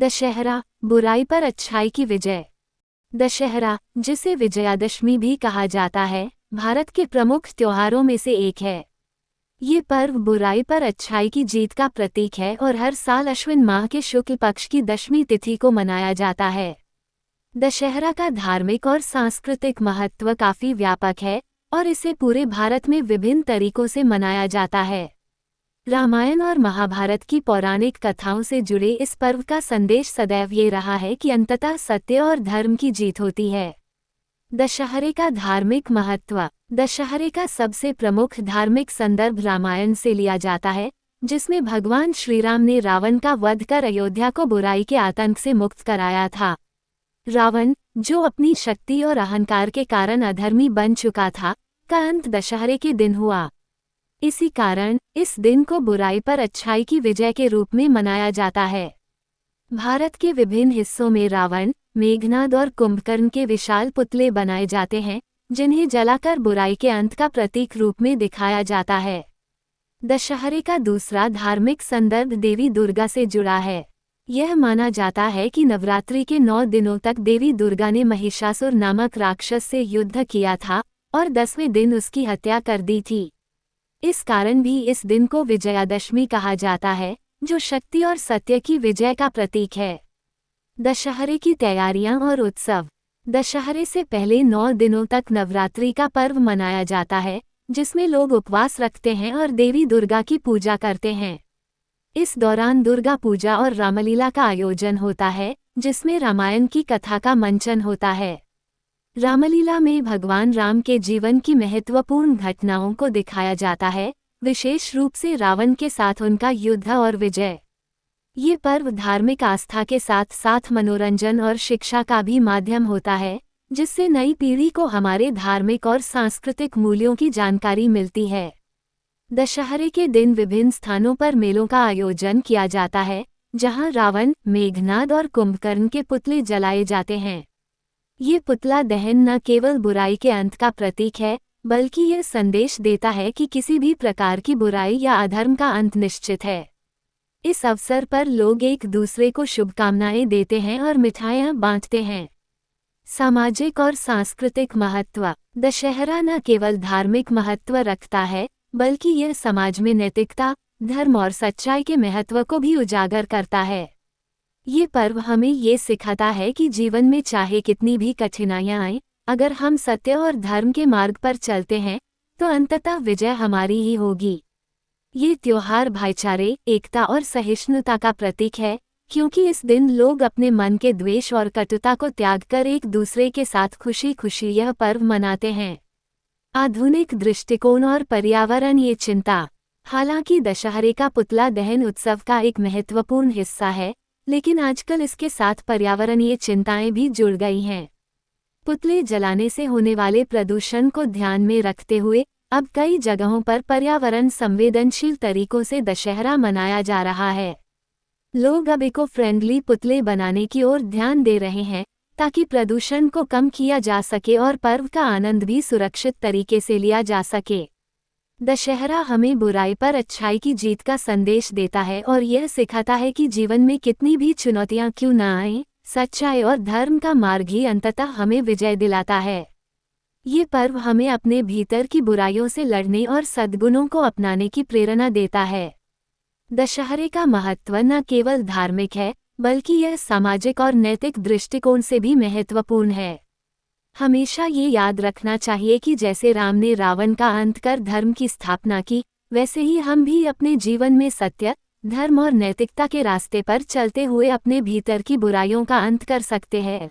दशहरा, बुराई पर अच्छाई की विजय। दशहरा, जिसे विजयादशमी भी कहा जाता है, भारत के प्रमुख त्योहारों में से एक है। ये पर्व बुराई पर अच्छाई की जीत का प्रतीक है और हर साल अश्विन माह के शुक्ल पक्ष की दशमी तिथि को मनाया जाता है। दशहरा का धार्मिक और सांस्कृतिक महत्व काफी व्यापक है और इसे पूरे भारत में विभिन्न तरीकों से मनाया जाता है। रामायण और महाभारत की पौराणिक कथाओं से जुड़े इस पर्व का संदेश सदैव ये रहा है कि अंततः सत्य और धर्म की जीत होती है। दशहरे का धार्मिक महत्व। दशहरे का सबसे प्रमुख धार्मिक संदर्भ रामायण से लिया जाता है, जिसमें भगवान श्रीराम ने रावण का वध कर अयोध्या को बुराई के आतंक से मुक्त कराया था। रावण, जो अपनी शक्ति और अहंकार के कारण अधर्मी बन चुका था, का अंत दशहरे के दिन हुआ। इसी कारण इस दिन को बुराई पर अच्छाई की विजय के रूप में मनाया जाता है। भारत के विभिन्न हिस्सों में रावण, मेघनाद और कुंभकर्ण के विशाल पुतले बनाए जाते हैं, जिन्हें जलाकर बुराई के अंत का प्रतीक रूप में दिखाया जाता है। दशहरे का दूसरा धार्मिक संदर्भ देवी दुर्गा से जुड़ा है। यह माना जाता है कि नवरात्रि के 9 दिनों तक देवी दुर्गा ने महिषासुर नामक राक्षस से युद्ध किया था और 10वें दिन उसकी हत्या कर दी थी। इस कारण भी इस दिन को विजयादशमी कहा जाता है, जो शक्ति और सत्य की विजय का प्रतीक है। दशहरे की तैयारियां और उत्सव। दशहरे से पहले 9 दिनों तक नवरात्रि का पर्व मनाया जाता है, जिसमें लोग उपवास रखते हैं और देवी दुर्गा की पूजा करते हैं। इस दौरान दुर्गा पूजा और रामलीला का आयोजन होता है, जिसमें रामायण की कथा का मंचन होता है। रामलीला में भगवान राम के जीवन की महत्वपूर्ण घटनाओं को दिखाया जाता है, विशेष रूप से रावण के साथ उनका युद्ध और विजय। ये पर्व धार्मिक आस्था के साथ साथ मनोरंजन और शिक्षा का भी माध्यम होता है, जिससे नई पीढ़ी को हमारे धार्मिक और सांस्कृतिक मूल्यों की जानकारी मिलती है। दशहरे के दिन विभिन्न स्थानों पर मेलों का आयोजन किया जाता है, जहां रावण, मेघनाद और कुंभकर्ण के पुतले जलाए जाते हैं। ये पुतला दहन न केवल बुराई के अंत का प्रतीक है, बल्कि यह संदेश देता है कि किसी भी प्रकार की बुराई या अधर्म का अंत निश्चित है। इस अवसर पर लोग एक दूसरे को शुभकामनाएं देते हैं और मिठाइयां बांटते हैं। सामाजिक और सांस्कृतिक महत्व। दशहरा न केवल धार्मिक महत्व रखता है, बल्कि यह समाज में नैतिकता, धर्म और सच्चाई के महत्व को भी उजागर करता है। ये पर्व हमें ये सिखाता है कि जीवन में चाहे कितनी भी कठिनाइयां आएं, अगर हम सत्य और धर्म के मार्ग पर चलते हैं, तो अंततः विजय हमारी ही होगी। ये त्योहार भाईचारे, एकता और सहिष्णुता का प्रतीक है, क्योंकि इस दिन लोग अपने मन के द्वेष और कटुता को त्याग कर एक दूसरे के साथ खुशी खुशी यह पर्व मनाते हैं। आधुनिक दृष्टिकोण और पर्यावरणीय चिंता। हालांकि दशहरे का पुतला दहन उत्सव का एक महत्वपूर्ण हिस्सा है, लेकिन आजकल इसके साथ पर्यावरणीय चिंताएं भी जुड़ गई हैं। पुतले जलाने से होने वाले प्रदूषण को ध्यान में रखते हुए अब कई जगहों पर पर्यावरण संवेदनशील तरीकों से दशहरा मनाया जा रहा है। लोग अब इको फ्रेंडली पुतले बनाने की ओर ध्यान दे रहे हैं, ताकि प्रदूषण को कम किया जा सके और पर्व का आनंद भी सुरक्षित तरीके से लिया जा सके। दशहरा हमें बुराई पर अच्छाई की जीत का संदेश देता है और यह सिखाता है कि जीवन में कितनी भी चुनौतियां क्यों न आएं, सच्चाई और धर्म का मार्ग ही अंततः हमें विजय दिलाता है। ये पर्व हमें अपने भीतर की बुराइयों से लड़ने और सद्गुणों को अपनाने की प्रेरणा देता है। दशहरे का महत्व न केवल धार्मिक है, बल्कि यह सामाजिक और नैतिक दृष्टिकोण से भी महत्वपूर्ण है। हमेशा ये याद रखना चाहिए कि जैसे राम ने रावण का अंत कर धर्म की स्थापना की, वैसे ही हम भी अपने जीवन में सत्य, धर्म और नैतिकता के रास्ते पर चलते हुए अपने भीतर की बुराइयों का अंत कर सकते हैं।